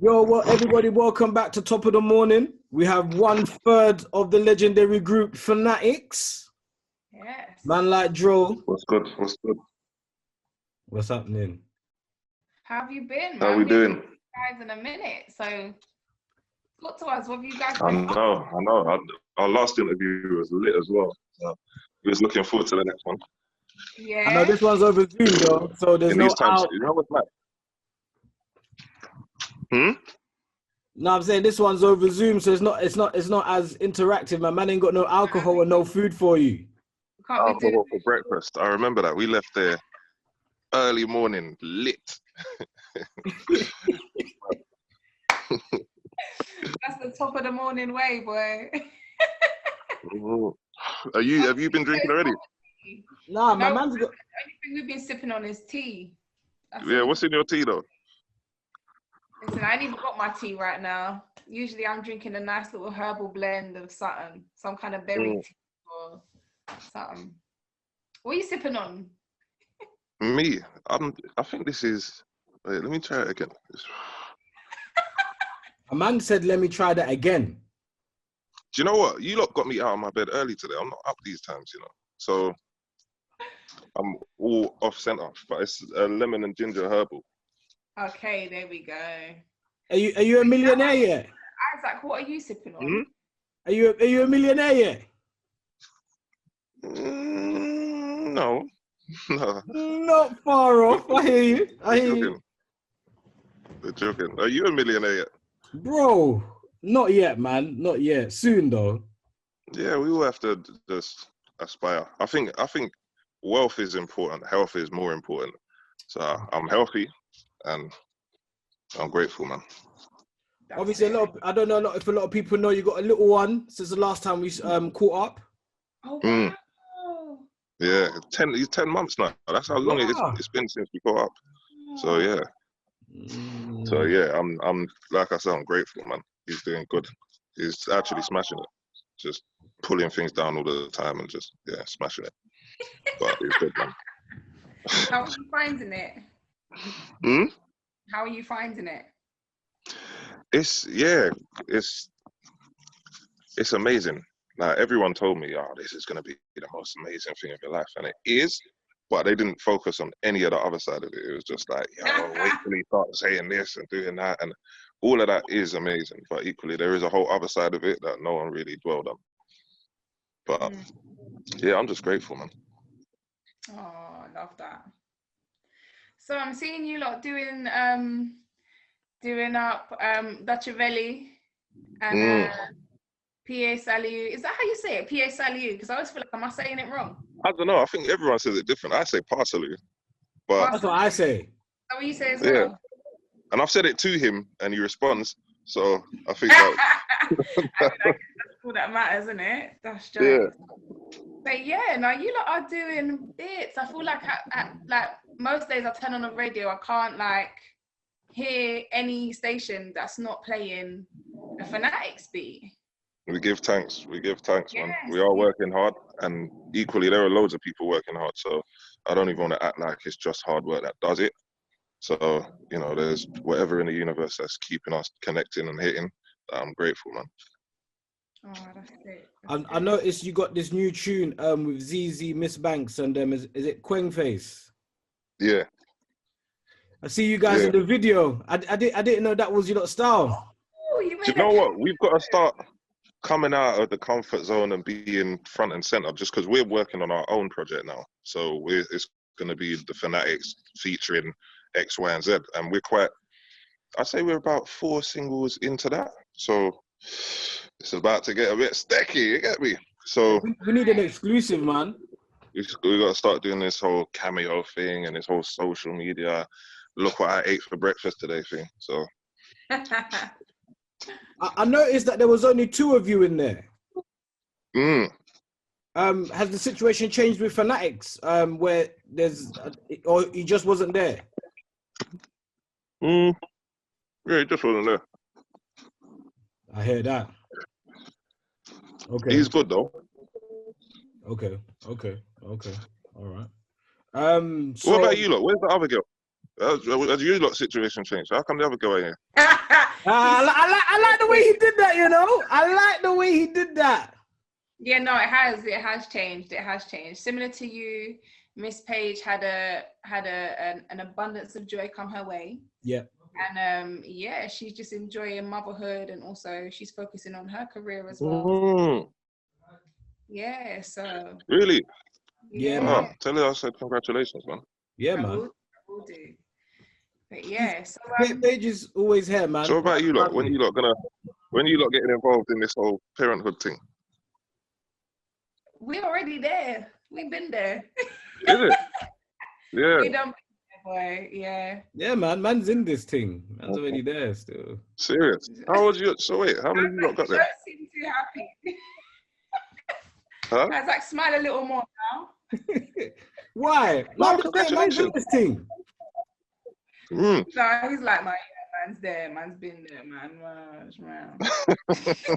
Yo, well, everybody, welcome back to Top of the Morning. We have 1/3 of the legendary group Fanatix. Yes. Man like Dro. What's good? What's good? What's happening? How have you been, man? How we doing? Guys, in a minute. So, talk to us. What have you guys I been? know. Our last interview was lit as well. So we was looking forward to the next one. Yeah. I know this one's over Zoom though, so there's In no these times, out. you know what's like? No, I'm saying this one's over Zoom, so it's not as interactive. Man ain't got no alcohol and no food for you. Can't be doing For breakfast. I remember that. We left there early morning, lit. That's the top of the morning way, boy. Have you been drinking already? Nah, my No, man's got. The only thing we've been sipping on is tea. That's Yeah, all. what's in your tea though? Listen, I ain't even got my tea right now. Usually I'm drinking a nice little herbal blend of something, some kind of berry tea or something. What are you sipping on? Me, I think this is. Wait, let me try it again. A man said, "Let me try that again." Do you know what? You lot got me out of my bed early today. I'm not up these times, you know. So I'm all off center, but it's lemon and ginger herbal. Okay, there we go. Are you a millionaire yet? Isaac, what are you sipping on? Hmm? Are you a millionaire yet? No, no. Not far off. I hear you. We're joking. Are you a millionaire yet? Bro, not yet, man. Not yet. Soon though. Yeah, we all have to just aspire. I think wealth is important. Health is more important. So I'm healthy, and I'm grateful, man. Obviously, I don't know if a lot of people know you got a little one since the last time we caught up. Oh wow. Yeah, 10 months now. That's how long it's been since we caught up. So yeah. So yeah, I'm like I said, I'm grateful, man. He's doing good. He's actually smashing it. Just pulling things down all the time and just smashing it. But he's good, man. How are you finding it? How are you finding it? It's amazing. Like everyone told me, oh, this is gonna be the most amazing thing of your life, and it is. But they didn't focus on any of the other side of it. It was just like, yo, wait till he starts saying this and doing that, and all of that is amazing. But equally, there is a whole other side of it that no one really dwelled on. But yeah, I'm just grateful, man. Oh, I love that. So I'm seeing you lot doing up Dutchavelli and PA Salut. Is that how you say it? PA Salut? Because I always feel like, am I saying it wrong? I don't know. I think everyone says it different. I say parsley, but that's what I say. Is that what you say as well? And I've said it to him, and he responds. So I think that. That's all that matters, isn't it? That's just. Yeah. But yeah, no, you lot are doing bits. I feel like like most days I turn on the radio, I can't like hear any station that's not playing a Fanatix beat. We give thanks. We give thanks, man. Yes. We are working hard, and equally, there are loads of people working hard. So I don't even want to act like it's just hard work that does it. So you know, there's whatever in the universe that's keeping us connecting and hitting. I'm grateful, man. Oh, that's it. I noticed you got this new tune with ZZ, Miss Banks, and is it Quang Face? Yeah. I see you guys in the video. I didn't know that was your lot style. Oh, Do you know what? We've got to start coming out of the comfort zone and being front and center, just because we're working on our own project now. So it's going to be the Fanatix featuring X, Y, and Z, and I'd say we're about 4 singles into that. So it's about to get a bit sticky, you get me? So we need an exclusive, man. We got to start doing this whole Cameo thing and this whole social media. Look what I ate for breakfast today thing. So I noticed that there was only 2 of you in there. Has the situation changed with Fanatix, where or he just wasn't there? Yeah, he just wasn't there. I hear that. Okay. He's good though. Okay. All right. So what about you lot? Where's the other girl? Has you lot situation changed? How come the other guy here? I like the way he did that, you know. I like the way he did that. Yeah, no, it has changed. It has changed. Similar to you, Miss Page had an abundance of joy come her way. Yeah. And yeah, she's just enjoying motherhood, and also she's focusing on her career as well. Mm. Yeah, so Really? Yeah, Oh, man. tell her I said congratulations, man. Yeah, I man. will do. But yeah, so Page is always here, man. So what about you lot? When you lot getting involved in this whole parenthood thing? we're already there. We've been there. Is it? Yeah. We done, boy. Yeah. Yeah, man. Man's in this thing. Man's already there still. Serious? How old you? So wait, how many of you lot got Don't there? seem too happy. Huh? I was like, smile a little more now. Why? No, Man, man's in this thing. Mm. No, he's like, man's there. Man's been there, man.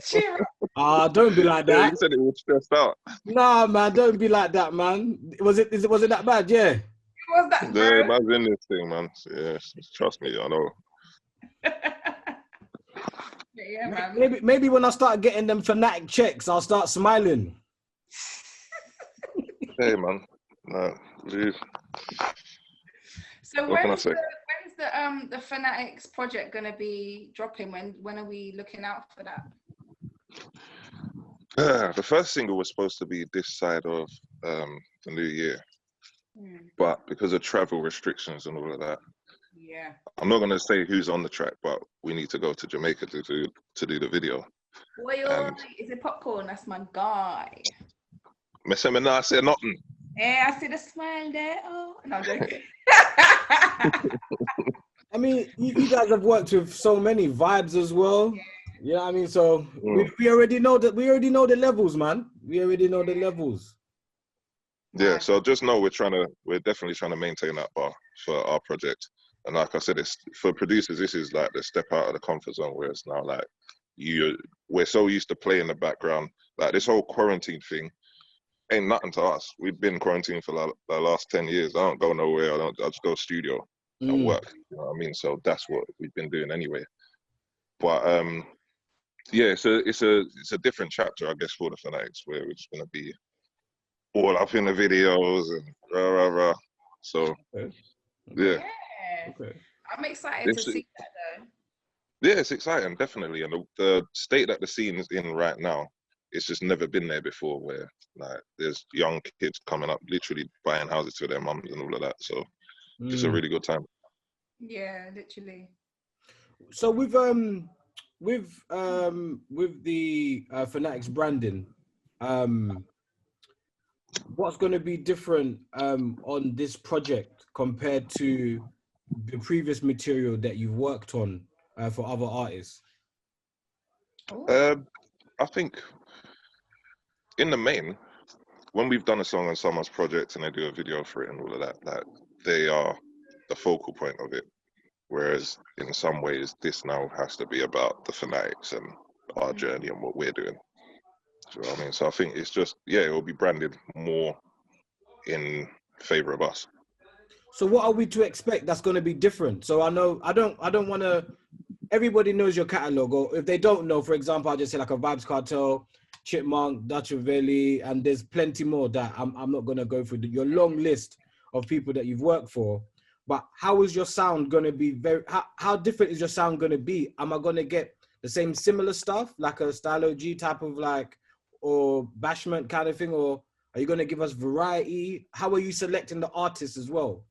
Cheer up. Don't be like Yeah, you that. said it was stressed out. Nah, man, don't be like that, man. Was it that bad? Yeah. It was that, Yeah, bro. man's in this thing, man. Yeah, trust me, I know. Yeah, man. Maybe when I start getting them Fanatix checks, I'll start smiling. Hey, man. No, leave. So What can I when's say? the Fanatix Project gonna be dropping? When are we looking out for that? The first single was supposed to be this side of the new year, but because of travel restrictions and all of that, Yeah. I'm not gonna say who's on the track, but we need to go to Jamaica to do the video. Oi, is it Popcorn? That's my guy. I said nothing. Yeah, I see the smile there. Oh, no, I'm joking. I mean, you guys have worked with so many vibes as well. You know what I mean? So we already know that. We already know the levels, man. We already know the levels. Yeah, so just know we're definitely trying to maintain that bar for our project. And like I said, it's for producers, this is like the step out of the comfort zone where it's now like we're so used to playing the background. Like this whole quarantine thing ain't nothing to us. We've been quarantined for the last 10 years. I don't go nowhere. I just go studio and work. You know what I mean? So that's what we've been doing anyway. But yeah, it's a different chapter, I guess, for the Fanatix, where it's gonna be all up in the videos and rah rah rah. So yeah. Okay. I'm excited to see that though. Yeah, it's exciting, definitely. And the state that the scene is in right now, it's just never been there before, where like there's young kids coming up, literally buying houses for their mums and all of that. So just a really good time. Yeah, literally. So with the Fanatix branding, what's going to be different on this project compared to the previous material that you've worked on for other artists? I think in the main, when we've done a song on someone's project and they do a video for it and all of that, like they are the focal point of it. Whereas in some ways, this now has to be about the Fanatix and our journey and what we're doing. Do you know what I mean? So I think it's just, yeah, it will be branded more in favor of us. So what are we to expect that's going to be different? So I don't want to, everybody knows your catalog, or if they don't know, for example, I'll just say like a Vibes Cartel, Chipmunk, Dutchavelli, and there's plenty more that I'm not going to go through your long list of people that you've worked for. But how is your sound going to be how different is your sound going to be? Am I going to get the same similar stuff, like a Stylo G type of like, or bashment kind of thing? Or are you going to give us variety? How are you selecting the artists as well?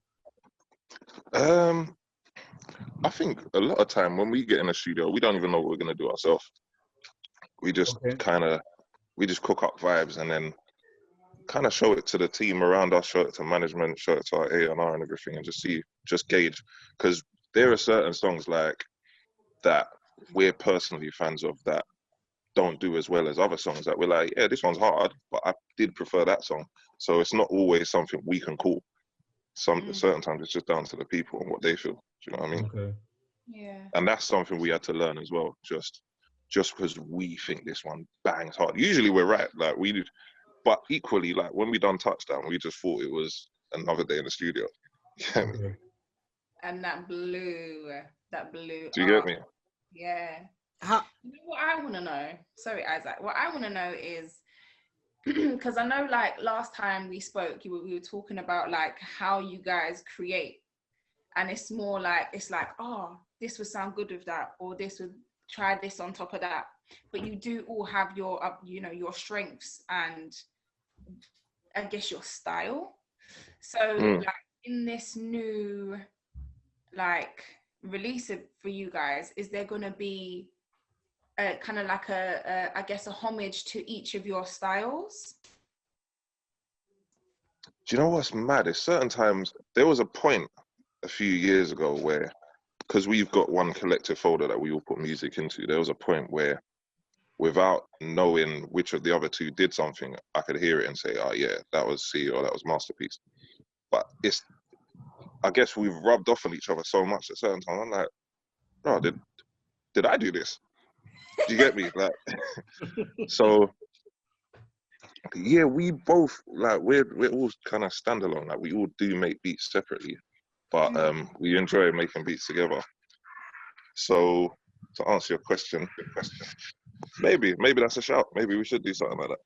I think a lot of time when we get in the studio, we don't even know what we're going to do ourselves. We just we just cook up vibes and then kind of show it to the team around us, show it to management, show it to our A&R and everything, and just gauge. Because there are certain songs like that we're personally fans of that don't do as well as other songs that we're like, yeah, this one's hard, but I did prefer that song. So it's not always something we can call. Certain times it's just down to the people and what they feel. Do you know what I mean? Okay. Yeah. And that's something we had to learn as well. Just because we think this one bangs hard. Usually we're right, like we did. But equally, like when we done Touchdown, we just thought it was another day in the studio. Yeah. And that blew Do you get up. me? Yeah. How? You know what I want to know? Sorry, Isaac. What I want to know is, because I know like last time we spoke, we were talking about like how you guys create, and it's more like, it's like, oh, this would sound good with that, or this would try this on top of that. But you do all have your, you know, your strengths and I guess your style. So Mm. like in this new like release it for you guys, is there going to be a kind of like I guess a homage to each of your styles? Do you know what's mad? There's certain times, there was a point a few years ago where, because we've got one collective folder that we all put music into, there was a point where without knowing which of the other two did something, I could hear it and say, oh yeah, that was C or that was Masterpiece. But it's, I guess we've rubbed off on each other so much at certain times. I'm like, bro, did I do this? Do you get me? Like, so yeah, we both like we're all kind of standalone. Like we all do make beats separately, but we enjoy making beats together. So to answer your question, maybe that's a shout. Maybe we should do something like that.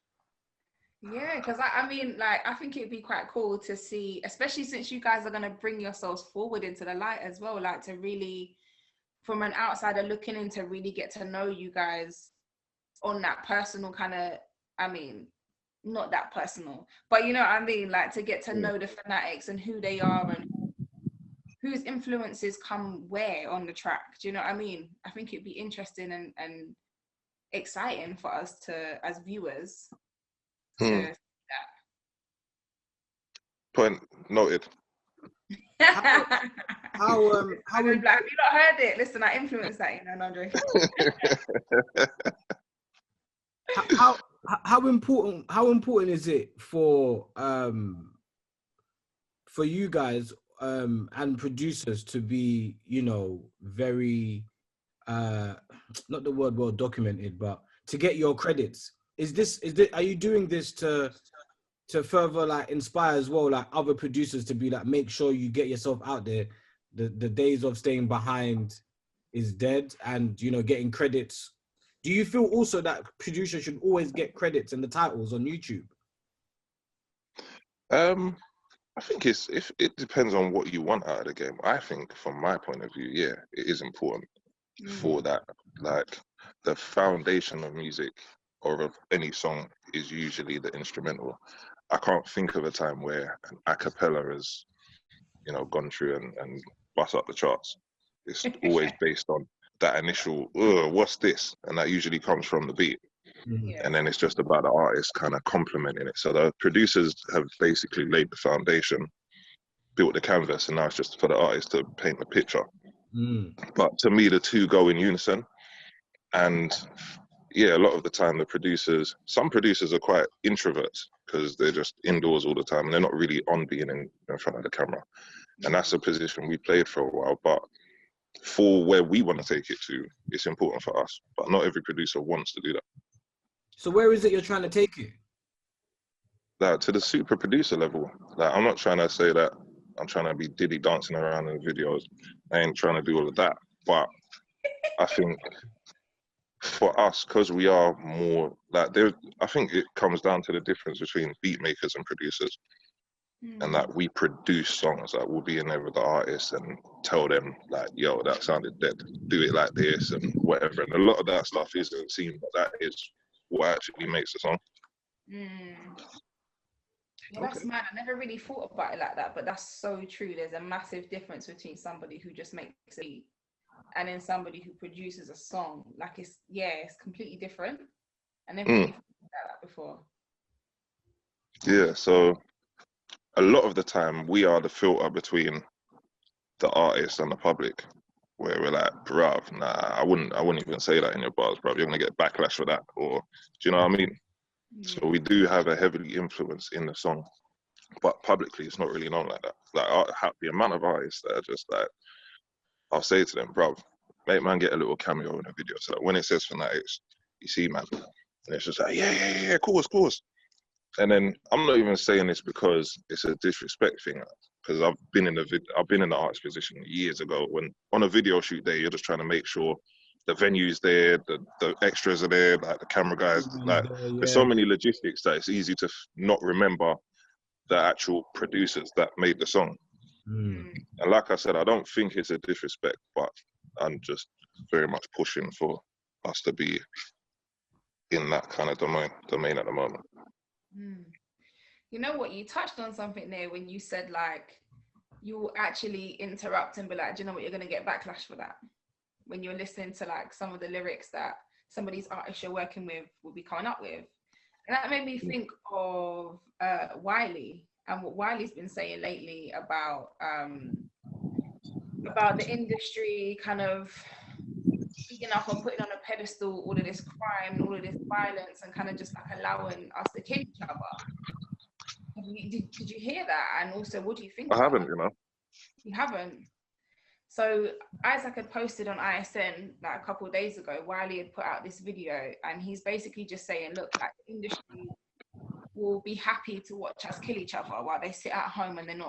Yeah, because I mean, like, I think it'd be quite cool to see, especially since you guys are going to bring yourselves forward into the light as well, like to really, from an outsider looking in, to really get to know you guys on that personal kind of, I mean, not that personal, but you know what I mean, like to get to know the Fanatix and who they are and whose influences come where on the track. Do you know what I mean? I think it'd be interesting and exciting for us to, as viewers, to see that. Point noted. How Have you not heard it? Listen, I influenced that, you know, no, I'm joking. how important is it for you guys and producers to be, you know, very not the word well documented, but to get your credits? Are you doing this to further like inspire as well, like other producers to be like, make sure you get yourself out there? The days of staying behind is dead, and you know, getting credits. Do you feel also that producers should always get credits and the titles on YouTube? I think it depends on what you want out of the game. I think from my point of view, yeah, it is important for that. Like the foundation of music or of any song is usually the instrumental. I can't think of a time where an a cappella has, you know, gone through and bust up the charts. It's always based on that initial, what's this? And that usually comes from the beat. Yeah. And then it's just about the artist kind of complementing it. So the producers have basically laid the foundation, built the canvas, and now it's just for the artist to paint the picture. But to me, the two go in unison. And yeah, a lot of the time some producers are quite introverts because they're just indoors all the time and they're not really on being in front of the camera. And that's a position we played for a while. But for where we want to take it to, it's important for us. But not every producer wants to do that. So where is it you're trying to take it? Like to the super producer level. Like I'm not trying to say that I'm trying to be Diddy dancing around in videos. I ain't trying to do all of that. But I think for us, because we are more like I think it comes down to the difference between beat makers and producers. And that we produce songs, that we'll be in there with the artists and tell them like, yo, that sounded dead, do it like this and whatever. And a lot of that stuff isn't seen, but that is what actually makes the song. Yeah, that's mad. I never really thought about it like that, but that's so true. There's a massive difference between somebody who just makes a beat and then somebody who produces a song. Like it's completely different. I never really thought about that before. Yeah, so a lot of the time we are the filter between the artist and the public, where we're like, bruv, nah, I wouldn't even say that in your bars, bruv. You're gonna get backlash for that, or do you know what I mean? So we do have a heavily influence in the song, but publicly it's not really known like that. Like the amount of artists that are just like, I'll say to them, bruv, make man get a little cameo in a video, so that when it says Fanatix, you see man, and it's just like, yeah, of course. And then I'm not even saying this because it's a disrespect thing. because I've been in the artist position years ago when on a video shoot day, you're just trying to make sure the venue's there, the extras are there, like the camera guys, like there's so many logistics that it's easy to not remember the actual producers that made the song. And like I said, I don't think it's a disrespect, but I'm just very much pushing for us to be in that kind of domain at the moment. You know what, you touched on something there when you said like you'll actually interrupt and be like, do you know what, you're going to get backlash for that when you're listening to like some of the lyrics that some of these artists you're working with will be coming up with. And that made me think of Wiley and what Wiley's been saying lately about the industry kind of speaking up and putting on a pedestal all of this crime, all of this violence, and kind of just like allowing us to kill each other. Did you hear that? And also, what do you think? I haven't, you know. You haven't? So Isaac had posted on ISN like a couple of days ago, Wiley had put out this video, and he's basically just saying, look, like the industry will be happy to watch us kill each other while they sit at home and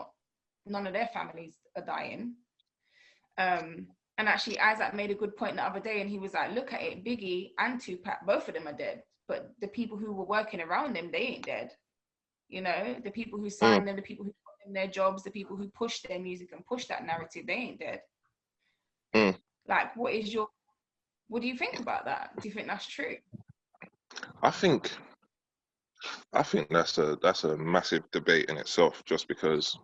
none of their families are dying. And actually Isaac made a good point the other day, and he was like, look at it, Biggie and Tupac, both of them are dead, but the people who were working around them, they ain't dead. You know, the people who signed them, the people who put in their jobs, the people who push their music and push that narrative, they ain't dead. Like, what do you think about that? Do you think that's true? I think that's a massive debate in itself, just because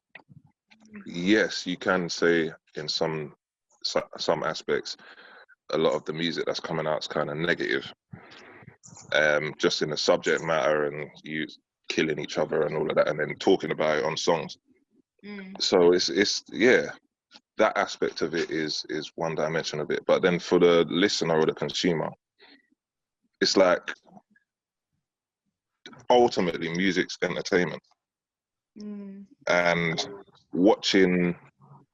yes, you can say in some aspects a lot of the music that's coming out is kind of negative, just in the subject matter and you killing each other and all of that, and then talking about it on songs. So it's yeah, that aspect of it is one dimension of it. But then for the listener or the consumer, it's like ultimately music's entertainment. And watching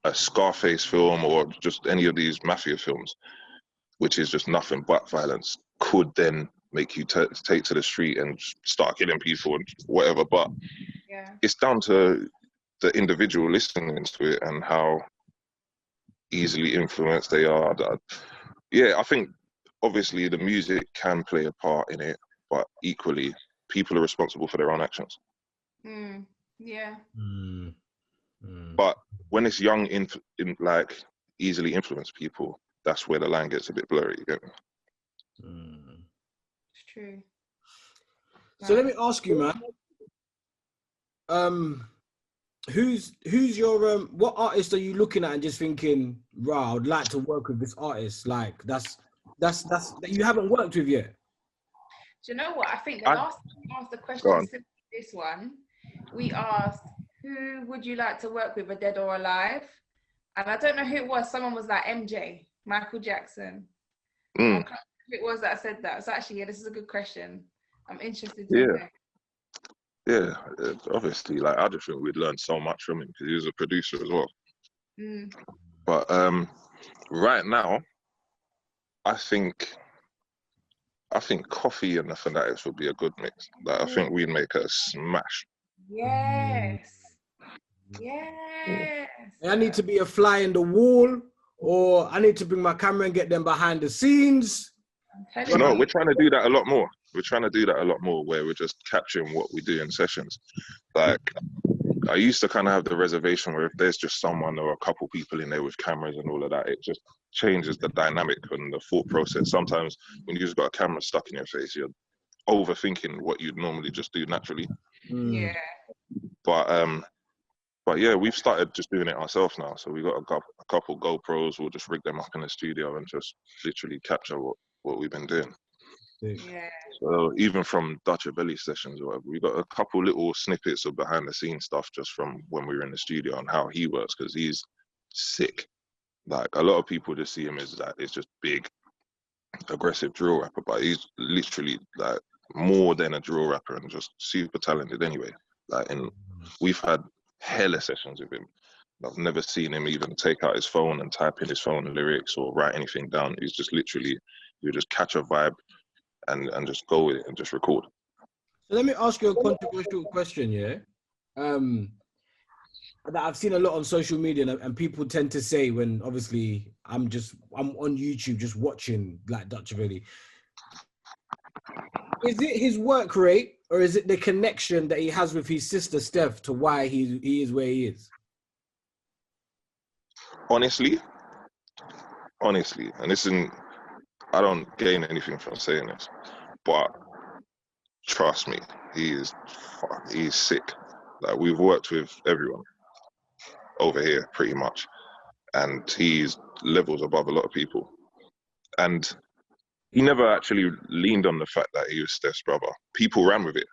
a Scarface film or just any of these mafia films, which is just nothing but violence, could then make you take to the street and start killing people and whatever. But it's down to the individual listening to it and how easily influenced they are. Yeah, I think obviously the music can play a part in it, but equally people are responsible for their own actions. But when it's young, like easily influenced people, that's where the line gets a bit blurry. You get me? It's true. So let me ask you, man. Who's your what artist are you looking at and just thinking, wow, I'd like to work with this artist? Like that's that you haven't worked with yet. Do you know what? I think the last time we asked the question, this one, we asked, who would you like to work with, a dead or alive? And I don't know who it was. Someone was like MJ, Michael Jackson. I can't remember who it was that said that. So actually, yeah, this is a good question. I'm interested to know. Yeah, obviously, like I just think we'd learn so much from him because he was a producer as well. But right now, I think Coffee and the Fanatix would be a good mix. Like I think we'd make a smash. Yes. I need to be a fly in the wall, or I need to bring my camera and get them behind the scenes. You know, we're trying to do that a lot more. Where we're just capturing what we do in sessions. Like I used to kind of have the reservation where if there's just someone or a couple people in there with cameras and all of that, it just changes the dynamic and the thought process. Sometimes when you just got a camera stuck in your face, you're overthinking what you'd normally just do naturally. But yeah, we've started just doing it ourselves now. So we've got a couple GoPros. We'll just rig them up in the studio and just literally capture what we've been doing. So even from Dutchavelli sessions or whatever, we got a couple little snippets of behind the scenes stuff just from when we were in the studio and how he works, because he's sick. Like a lot of people just see him as that it's just big, aggressive drill rapper, but he's literally like more than a drill rapper and just super talented anyway. Like, and we've had hella sessions with him. I've never seen him even take out his phone and type in his phone lyrics or write anything down. He's just literally, you just catch a vibe and just go with it and just record. So let me ask you a controversial question, yeah? that I've seen a lot on social media, and people tend to say when obviously I'm on YouTube just watching like Dutchavelli. Is it his work rate or is it the connection that he has with his sister Steph to why he is where he is? Honestly, and this isn't, I don't gain anything from saying this, but trust me, he's sick. Like, we've worked with everyone over here pretty much, and he's levels above a lot of people. And he never actually leaned on the fact that he was Steph's brother. People ran with it.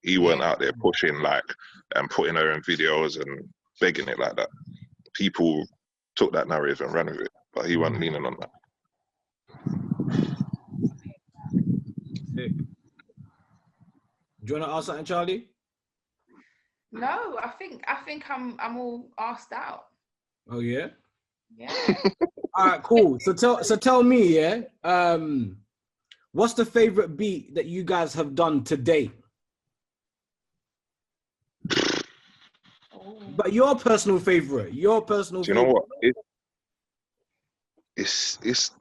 He weren't out there pushing and putting her in videos and begging it like that. People took that narrative and ran with it, but he wasn't leaning on that. Sick. Do you want to ask something, Charlie? No, I think I'm all asked out. Oh yeah. Yeah. All right, cool. So tell me, yeah. What's the favorite beat that you guys have done to date? Oh. But your personal favorite. Do you know what? It's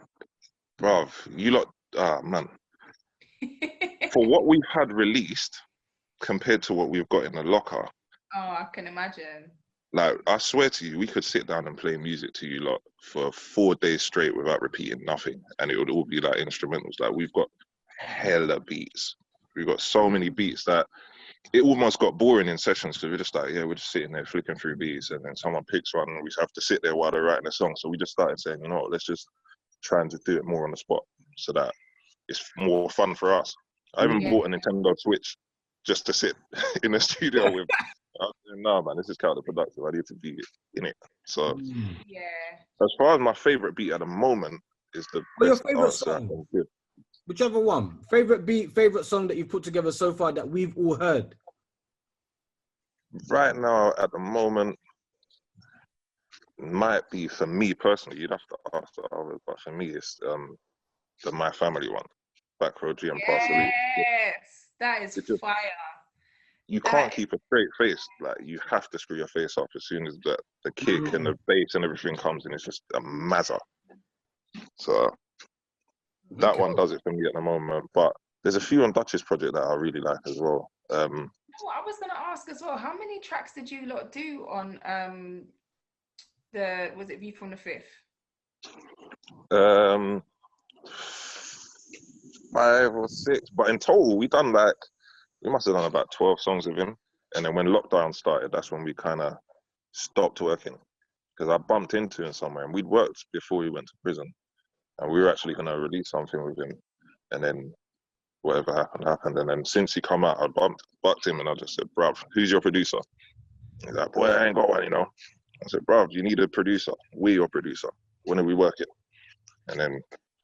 bruv, you lot, man. For what we've had released compared to what we've got in the locker. Oh, I can imagine. Like, I swear to you, we could sit down and play music to you lot for 4 days straight without repeating nothing, and it would all be like instrumentals. Like, we've got hella beats. We've got so many beats that it almost got boring in sessions, because we're just like, we're just sitting there flicking through beats, and then someone picks one, and we have to sit there while they're writing a song. So we just started saying, you know what, let's just try and do it more on the spot, so that it's more fun for us. I even bought a Nintendo Switch just to sit in the studio with. No, man, this is counterproductive. I need to be in it. So, as far as my favorite beat at the moment is the your favorite song? Whichever one. Favorite beat, favorite song that you've put together so far that we've all heard. Right now, at the moment, might be, for me personally, you'd have to ask the others, but for me, it's the My Family one. Back Row G and Parsley. Yes, that is fire. You can't keep a straight face. Like, you have to screw your face up as soon as the kick and the bass and everything comes in. It's just a mazza. So that one does it for me at the moment. But there's a few on Dutch's project that I really like as well. I was gonna ask as well, how many tracks did you lot do on was it View from the Fifth? 5 or 6, but in total we must have done about 12 songs with him. And then when lockdown started, that's when we kind of stopped working, because I bumped into him somewhere, and we'd worked before he went to prison, and we were actually going to release something with him, and then whatever happened. And then since he come out, I bucked him, and I just said, bruv, who's your producer? He's like, boy, I ain't got one, you know. I said, bruv, you need a producer. We're your producer. When are we working? And then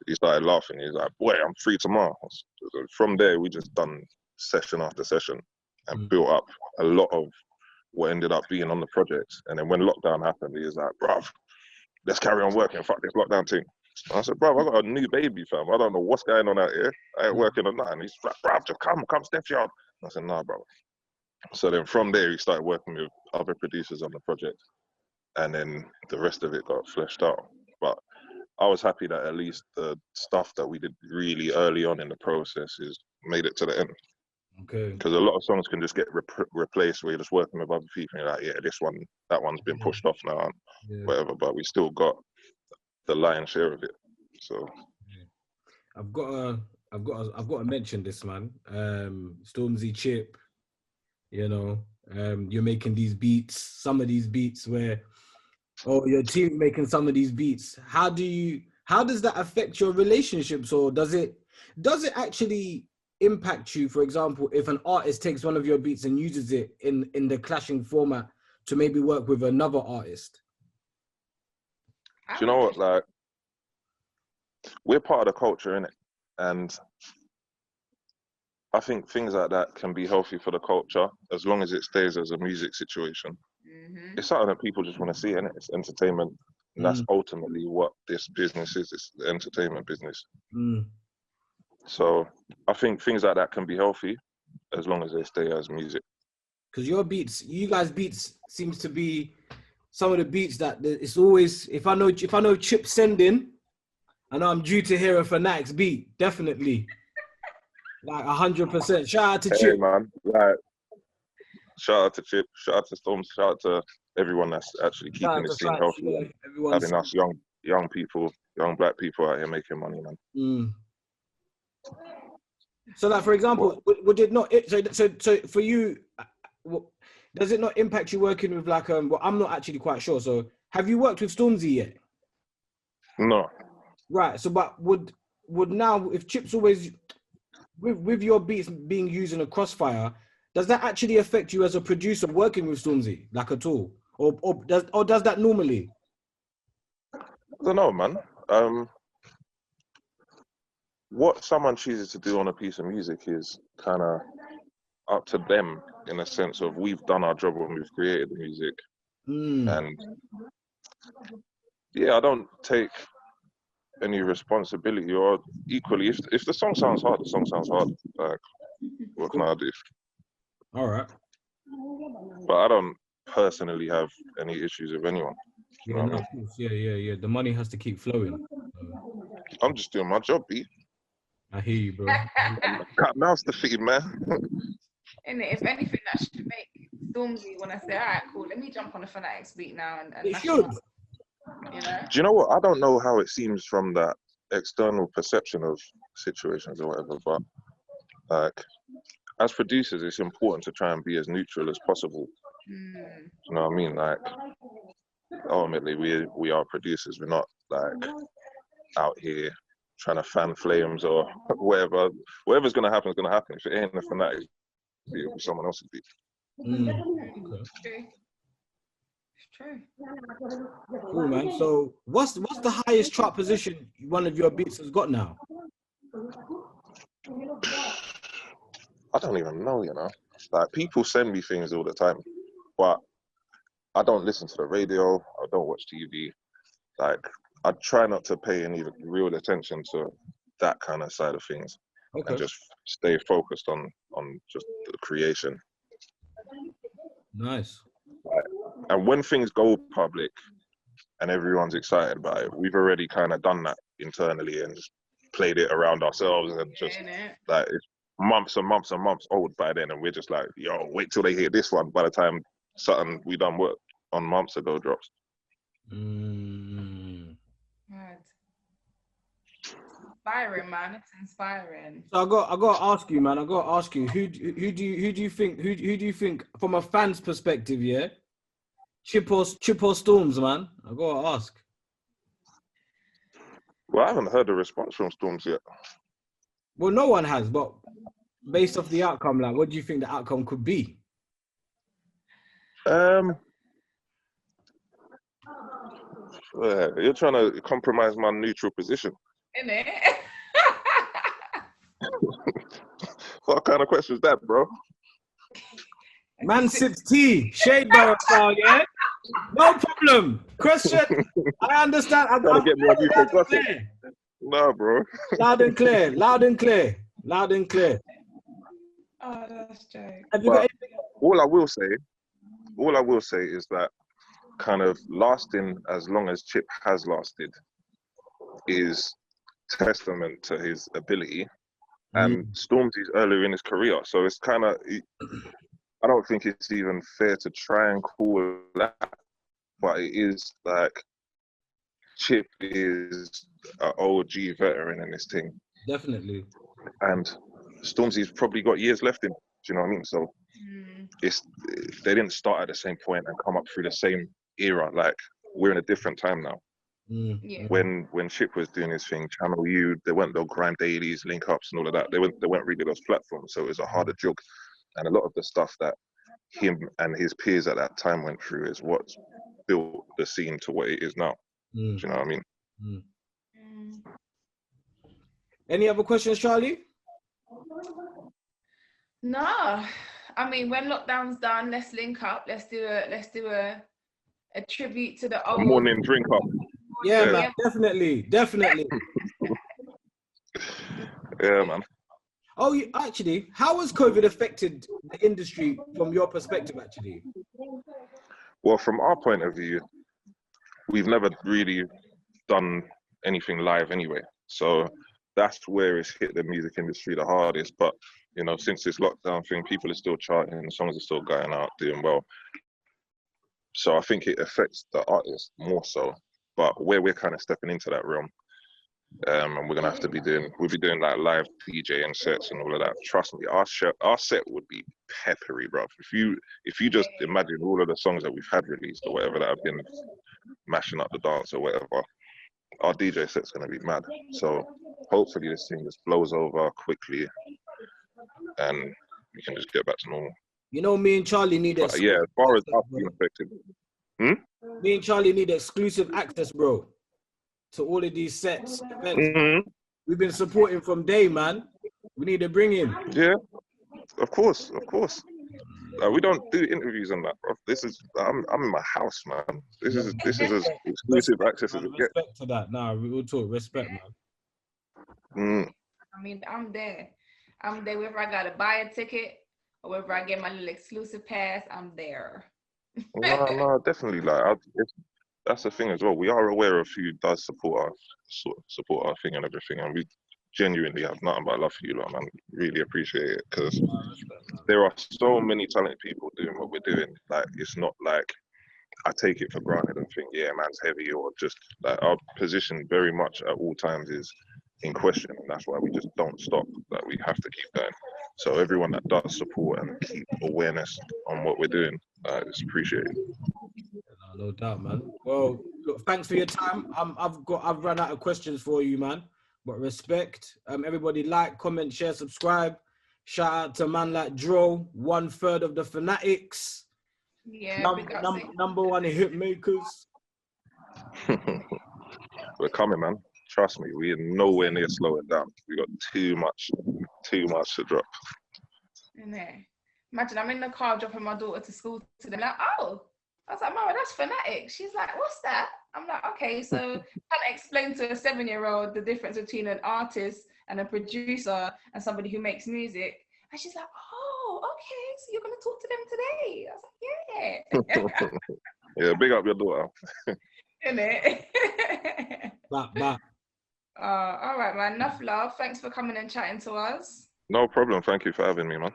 he started laughing. He's like, boy, I'm free tomorrow. So from there, we just done session after session and built up a lot of what ended up being on the project. And then when lockdown happened, he was like, bruv, let's carry on working. Fuck this lockdown thing. I said, bruv, I got a new baby, fam. I don't know what's going on out here. I ain't working on that. And he's like, bruv, just come step you out. I said, nah, bro. So then from there, he started working with other producers on the project. And then the rest of it got fleshed out. But I was happy that at least the stuff that we did really early on in the process made it to the end. Okay. Because a lot of songs can just get replaced where you're just working with other people and you're like, that one's been pushed off now, and whatever. But we still got the lion's share of it. So I've got to mention this, man. Stormzy Chip, you know, you're making these beats, some of these beats where, your team making some of these beats. How does that affect your relationships, or does it actually impact you? For example, if an artist takes one of your beats and uses it in the clashing format to maybe work with another artist? Do you know what? Like, we're part of the culture, innit? And I think things like that can be healthy for the culture as long as it stays as a music situation. Mm-hmm. It's something that people just want to see, innit? It's entertainment. And that's ultimately what this business is. It's the entertainment business. So I think things like that can be healthy as long as they stay as music. Because you guys' beats seems to be some of the beats that it's always, if I know Chip sending, I know I'm due to hear a Fanatix beat, definitely. Like 100%. Shout out to Hey, Chip. man. Like, shout out to Chip. Shout out to Storms. Shout out to everyone that's actually Shout keeping out the to scene Fats, healthy. yeah, And everyone's. having us young people, young black people out here making money, man. Mm. So, like, for example, would it not? So for you, does it not impact you working with like Well, I'm not actually quite sure. So, have you worked with Stormzy yet? No. Right. So, but would now, if Chip's always with your beats being used in a crossfire, does that actually affect you as a producer working with Stormzy, like at all, or does that normally? I don't know, man. What someone chooses to do on a piece of music is kind of up to them, in a sense of we've done our job when we've created the music. And yeah, I don't take any responsibility, or equally, if the song sounds hard, the song sounds hard. Like, what can I do? All right. But I don't personally have any issues with anyone. You know what I mean? Of course. Yeah. The money has to keep flowing. I'm just doing my job, B. I hear you, bro. Cat mouse to feed, man. And if anything, that should make Stormzy want to say, all right, cool, let me jump on a Fanatix beat now and It should. up, you know? Do you know what? I don't know how it seems from that external perception of situations or whatever, but like, as producers, it's important to try and be as neutral as possible. You know what I mean? Like, ultimately, we are producers. We're not like out here trying to fan flames or whatever. Whatever's gonna happen is gonna happen. If it ain't a Fanatix beat, it'll be someone else's beat. Okay. It's true. Cool, man. So, what's the highest chart position one of your beats has got now? I don't even know, you know. Like, people send me things all the time, but I don't listen to the radio. I don't watch TV. Like, I try not to pay any real attention to that kind of side of things, and just stay focused on just the creation. Nice. Like, and when things go public and everyone's excited about it, we've already kind of done that internally and just played it around ourselves, and just like, it's months and months and months old by then, and we're just like, yo, wait till they hear this one by the time something we done work on months ago drops. Inspiring, man. It's inspiring. So I got to ask you, man. I got to ask you, who do you think from a fan's perspective, yeah? Chip or Storms, man. I got to ask. Well, I haven't heard a response from Storms yet. Well, no one has, but based off the outcome, like, what do you think the outcome could be? You're trying to compromise my neutral position. Innit? What kind of question is that, bro? Man sips tea, shade bar style, yeah? No problem. Question. I understand. I'm trying to get me on you for gossip. No, bro. Loud and clear. Loud and clear. Loud and clear. Oh, that's joke. Have you got anything? All I will say is that kind of lasting as long as Chip has lasted is testament to his ability. And Stormzy's earlier in his career, so it's kind of, I don't think it's even fair to try and call that, but it is like, Chip is an OG veteran in this thing. Definitely. And Stormzy's probably got years left in, do you know what I mean? So they didn't start at the same point and come up through the same era. Like, we're in a different time now. When Chip was doing his thing, Channel U, they weren't the grime dailies, link ups and all of that. They weren't really those platforms, so it was a harder jug. And a lot of the stuff that him and his peers at that time went through is what's built the scene to what it is now. Do you know what I mean? Any other questions, Charlie? No. I mean, when lockdown's done, let's link up. Let's do a tribute to the old morning drink up. Yeah, man. Definitely. Yeah, man. Oh, actually, how has COVID affected the industry from your perspective, actually? Well, from our point of view, we've never really done anything live anyway. So that's where it's hit the music industry the hardest. But, you know, since this lockdown thing, people are still charting, the songs are still going out, doing well. So I think it affects the artist more so. But where we're kind of stepping into that realm, and we're gonna have to we'll be doing like live DJing sets and all of that. Trust me, our set would be peppery, bro. If you just imagine all of the songs that we've had released or whatever that have been mashing up the dance or whatever, our DJ set's gonna be mad. So hopefully this thing just blows over quickly and we can just get back to normal. You know, me and Charlie need But yeah, as far as us being affected, me and Charlie need exclusive access, bro, to all of these sets, events. We've been supporting from day, man. We need to bring him. Yeah, of course. We don't do interviews on that, bro. I'm in my house, man. This is as exclusive access as it gets. Respect to that. Nah, we will talk. Respect, man. I mean, I'm there. Whether I gotta buy a ticket or whether I get my little exclusive pass, I'm there. No, definitely. Like, that's the thing as well. We are aware of who does support our thing and everything, and we genuinely have nothing but love for you, lot, man. Really appreciate it, because there are so many talented people doing what we're doing. Like, it's not like I take it for granted and think, yeah, man's heavy, or just like our position very much at all times is in question, and that's why we just don't stop. Like, we have to keep going. So everyone that does support and keep awareness on what we're doing, is appreciated. No doubt, man. Well, look, thanks for your time. I've run out of questions for you, man. But respect. Everybody like, comment, share, subscribe. Shout out to man like Dro, 1/3 of the Fanatix. Yeah, number one hit makers. We're coming, man. Trust me, we are nowhere near slowing down. We got too much to drop. Imagine I'm in the car dropping my daughter to school today. Like, oh, I was like, Mama, that's Fanatix. She's like, what's that? I'm like, okay, so trying to explain to a 7-year-old the difference between an artist and a producer and somebody who makes music. And she's like, oh, okay, so you're going to talk to them today? I was like, yeah. Yeah, big up your daughter. Innit? Bye. All right, man. Enough love. Thanks for coming and chatting to us. No problem. Thank you for having me, man.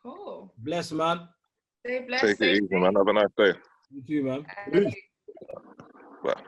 Cool. Bless, man. Stay blessed. Take it easy, man. Have a nice day. You too, man. Bye.